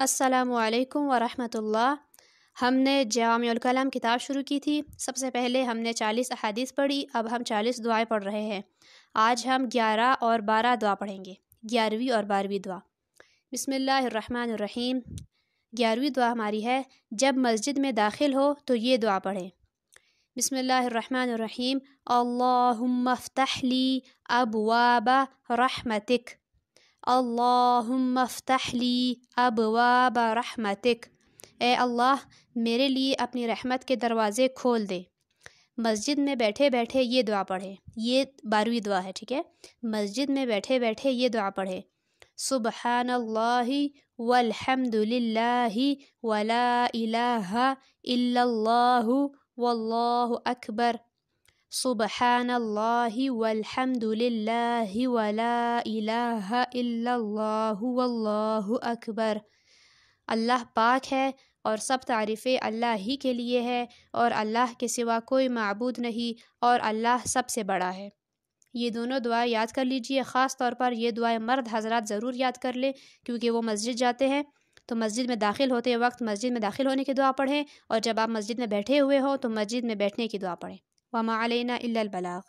السلام علیکم ورحمۃ اللہ۔ ہم نے جوامع الکلم کتاب شروع کی تھی۔ سب سے پہلے ہم نے 40 احادیث پڑھی، اب ہم 40 دعائیں پڑھ رہے ہیں۔ آج ہم 11 اور 12 دعا پڑھیں گے، 11ویں اور 12ویں دعا۔ بسم اللہ الرحمن الرحیم۔ 11ویں دعا ہماری ہے، جب مسجد میں داخل ہو تو یہ دعا پڑھیں۔ بسم اللہ الرحمن الرحیم۔ اللہم افتح لی ابواب رحمتک، اللہم افتح لی ابواب رحمتک، اے اللہ میرے لیے اپنی رحمت کے دروازے کھول دے۔ مسجد میں بیٹھے بیٹھے یہ دعا پڑھے، یہ 12ویں دعا ہے، ٹھیک ہے۔ مسجد میں بیٹھے بیٹھے یہ دعا پڑھے، سبحان اللہ والحمد للہ ولا الہ الا اللہ واللہ اکبر، سبحان اللہ والحمد للہ ولا الہ الا اللہ واللہ اکبر۔ اللہ پاک ہے اور سب تعریفیں اللہ ہی کے لیے ہے، اور اللہ کے سوا کوئی معبود نہیں، اور اللہ سب سے بڑا ہے۔ یہ دونوں دعائیں یاد کر لیجئے، خاص طور پر یہ دعائیں مرد حضرات ضرور یاد کر لیں، کیونکہ وہ مسجد جاتے ہیں تو مسجد میں داخل ہوتے وقت مسجد میں داخل ہونے کی دعا پڑھیں، اور جب آپ مسجد میں بیٹھے ہوئے ہوں تو مسجد میں بیٹھنے کی دعا پڑھیں۔ وما علینا الا البلاغ۔